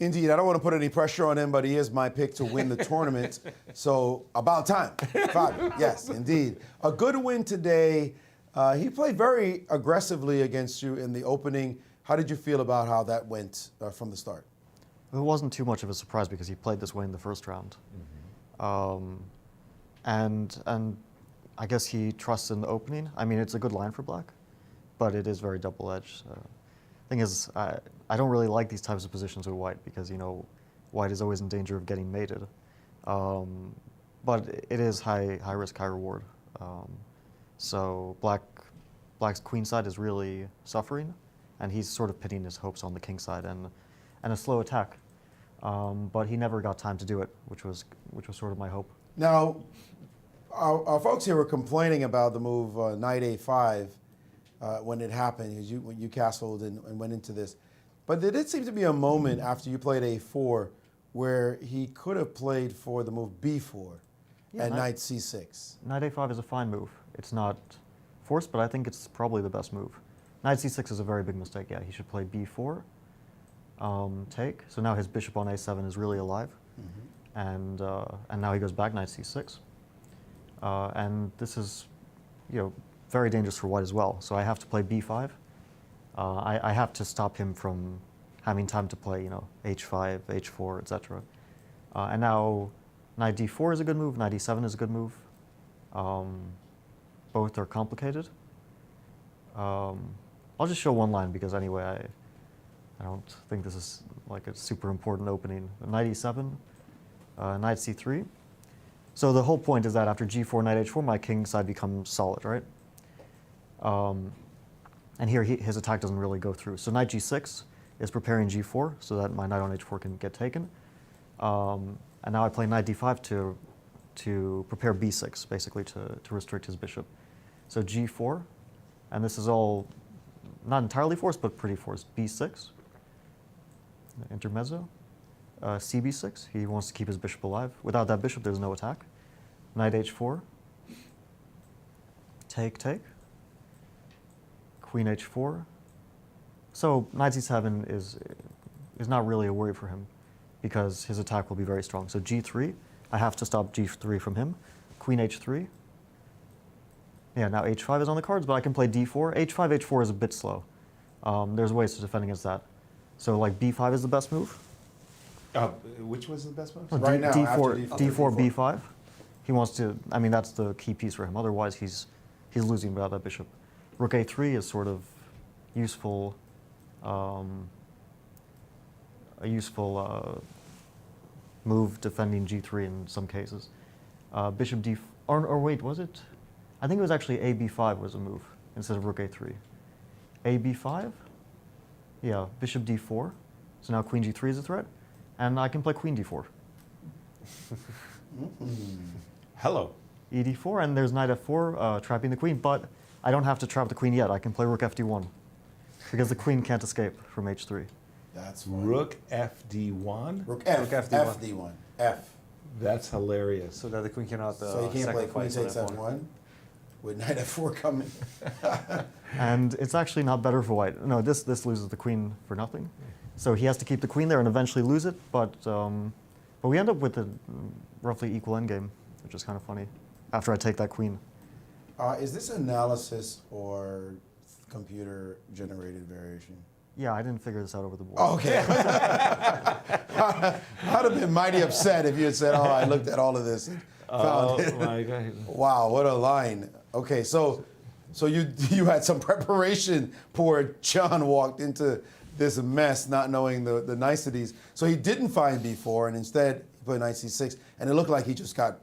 Indeed, I don't want to put any pressure on him, but he is my pick to win the tournament. So about time, Fabio. Yes, indeed, a good win today. He played very aggressively against you in the opening. How did you feel about how that went from the start? It wasn't too much of a surprise because he played this way in the first round, and I guess he trusts in the opening. I mean, it's a good line for black, but it is very double-edged. Thing is, I don't really like these types of positions with white because, you know, white is always in danger of getting mated. But it is high risk, high reward. So black's queen side is really suffering, and he's sort of pinning his hopes on the king side and a slow attack. But he never got time to do it, which was sort of my hope. Now, our folks here were complaining about the move knight a5 when it happened, because you castled and went into this. But there did seem to be a moment after you played a4 where he could have played for the move b4 and knight c6. Knight a5 is a fine move. It's not forced, but I think it's probably the best move. Knight c6 is a very big mistake. Yeah, he should play b4, take. So now his bishop on a7 is really alive, and now he goes back knight c6, and this is, you know, very dangerous for white as well. So I have to play b5. I have to stop him from having time to play, you know, h5, h4, etc. And now knight d4 is a good move. Knight e7 is a good move. Both are complicated. I'll just show one line because anyway, I don't think this is like a super important opening. Knight e7, knight c3. So the whole point is that after g4, knight h4, my king side becomes solid, right? And here his attack doesn't really go through. So knight g6 is preparing g4 so that my knight on h4 can get taken. And now I play knight d5 to prepare b6, basically to restrict his bishop. So g4, and this is all not entirely forced, but pretty forced. b6, intermezzo, cb6. He wants to keep his bishop alive. Without that bishop, there's no attack. Knight h4, take, queen h4. So knight c7 is not really a worry for him because his attack will be very strong. So g3, I have to stop g3 from him. Queen h3. Yeah, now h5 is on the cards, but I can play d4. h5, h4 is a bit slow. There's ways to defend against that. So like b5 is the best move. Which was the best move? Right now, d4, d4, b5. He wants to, I mean, that's the key piece for him. Otherwise, he's losing without that bishop. Rook a3 is sort of useful, a useful move defending g3 in some cases. Bishop d, or wait, was it? I think it was actually a b5 was a move instead of rook a3. A b5, yeah, bishop d4. So now queen g3 is a threat, and I can play queen d4. Hello. E d4, and there's knight f4 trapping the queen, but I don't have to trap the queen yet. I can play rook fd1 because the queen can't escape from h3. That's funny. Rook fd1? Rook FD1. fd1. F. That's hilarious. So that the queen cannot So you can't play queen sacrifice takes on f1 with knight f4 coming. And it's actually not better for white. No, this loses the queen for nothing. So he has to keep the queen there and eventually lose it, but we end up with a roughly equal endgame, which is kind of funny, after I take that queen. Is this analysis or computer-generated variation? Yeah, I didn't figure this out over the board. Oh, okay. I'd have been mighty upset if you had said, oh, I looked at all of this and found it. My God. Wow, what a line. Okay, so you had some preparation. Poor John walked into this mess not knowing the niceties. So he didn't find b4 and instead he played knight c6 and it looked like he just got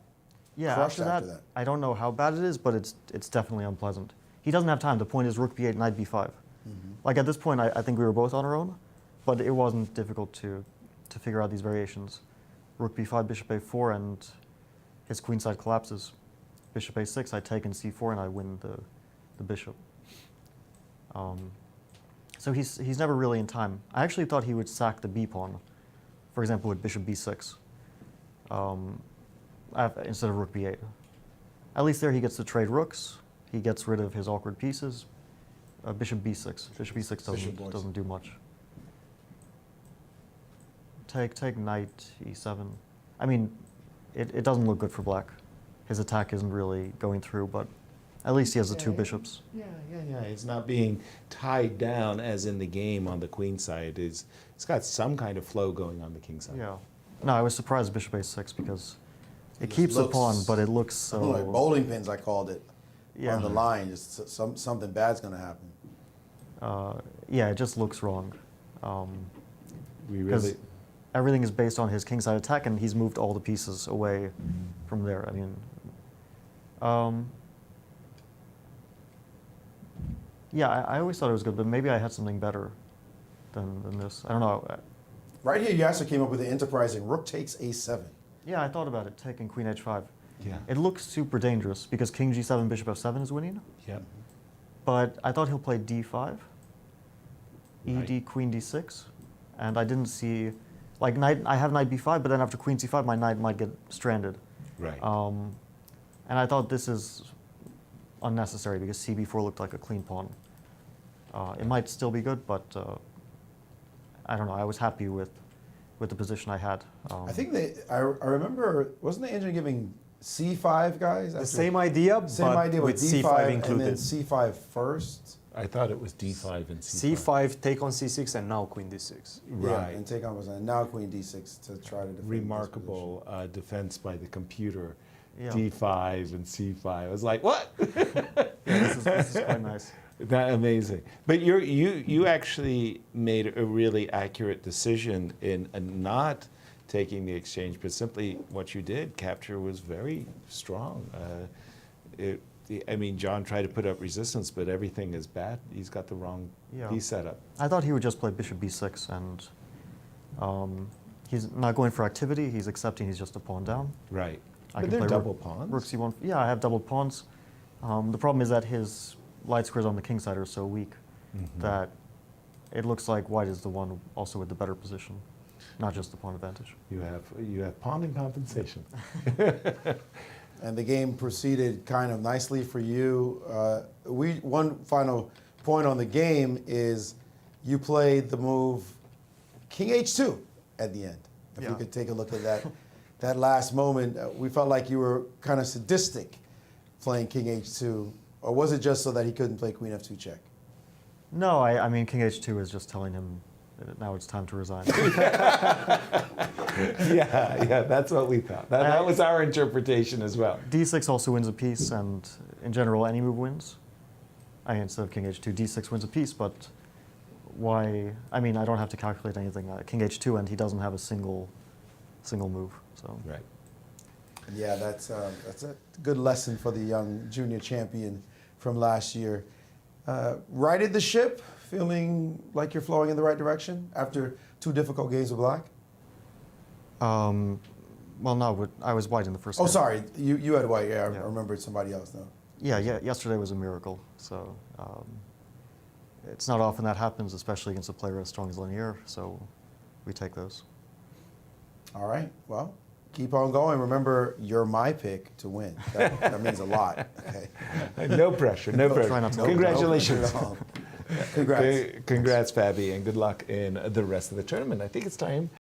crushed after that. I don't know how bad it is, but it's definitely unpleasant. He doesn't have time. The point is rook b8, knight b5. Like at this point, I think we were both on our own, but it wasn't difficult to figure out these variations. Rook b5, bishop a4, and his queen side collapses. Bishop a6, I take in c4, and I win the bishop. So he's never really in time. I actually thought he would sack the b pawn, for example, with bishop b6, instead of rook b8. At least there he gets to trade rooks. He gets rid of his awkward pieces. Bishop b6. Bishop b6 doesn't do much. take knight e7. I mean, it doesn't look good for black. His attack isn't really going through, but at least he has the two bishops. Yeah. It's not being tied down as in the game on the queen side. It's got some kind of flow going on the king side. Yeah. No, I was surprised bishop a6 because it It just keeps the looks- pawn, but it looks so. Like bowling pins, I called it, Yeah. on the line. Just something bad's going to happen. Yeah, it just looks wrong. We Because really. everything is based on his kingside attack, and he's moved all the pieces away from there. I mean, yeah, I always thought it was good, but maybe I had something better than this. I don't know. Right here, you actually came up with the enterprising rook takes a7. Yeah, I thought about it, taking queen h5. Yeah. It looks super dangerous because king g7, bishop f7 is winning. Yeah. But I thought he'll play d5, Right. ed, queen d6, and I didn't see, like knight. I have knight b5, but then after queen c5, my knight might get stranded. Right. And I thought this is unnecessary because cb4 looked like a clean pawn. It might still be good, but I don't know. I was happy with the position I had. I think I remember, wasn't the engine giving c5, guys? The after- same idea, Same but idea with d5 c5 and then included. c5 first. I thought it was d5 and c5. c5, take on c6, and now queen d6. Yeah, Right. and take on was now queen d6 to try to defend this Remarkable defense by the computer. Yeah. D5 and c5. I was like, what? Yeah, this is quite nice. That amazing. But you actually made a really accurate decision in not taking the exchange, but simply what you did. Capture was very strong. I mean, John tried to put up resistance, but everything is bad. He's got the wrong Yeah. piece set up. I thought he would just play bishop b6, and he's not going for activity. He's accepting he's just a pawn down. Right. I But can they're play double rook, pawns. Rook c1. Yeah, I have double pawns. The problem is that his light squares on the king side are so weak Mhm. that it looks like white is the one also with the better position, not just the pawn advantage. You have pawn and compensation. And the game proceeded kind of nicely for you. One final point on the game is you played the move King H2 at the end. If we Yeah. could take a look at that last moment, we felt like you were kind of sadistic playing King H2, or was it just so that he couldn't play Queen F2 check? No, I mean, King H2 is just telling him that now it's time to resign. yeah, that's what we thought. That was our interpretation as well. D6 also wins a piece, and in general, any move wins. Instead of King H2, D6 wins a piece, but why? I mean, I don't have to calculate anything. King H2, and he doesn't have a single move. So Right. Yeah, that's a good lesson for the young junior champion from last year. Righted the ship, feeling like you're flowing in the right direction after 2 difficult games with black? well, no, but I was white in the first. Oh, game. sorry, you had white. Yeah, Yeah. I remembered somebody else now. Yeah, yesterday was a miracle. So it's not often that happens, especially against a player as strong as Lanier. So we take those. All right, well, keep on going. Remember, you're my pick to win. That means a lot. Okay. No pressure, no Try pressure. not to- Congratulations. No, congrats. Congrats, Fabi, and good luck in the rest of the tournament. I think it's time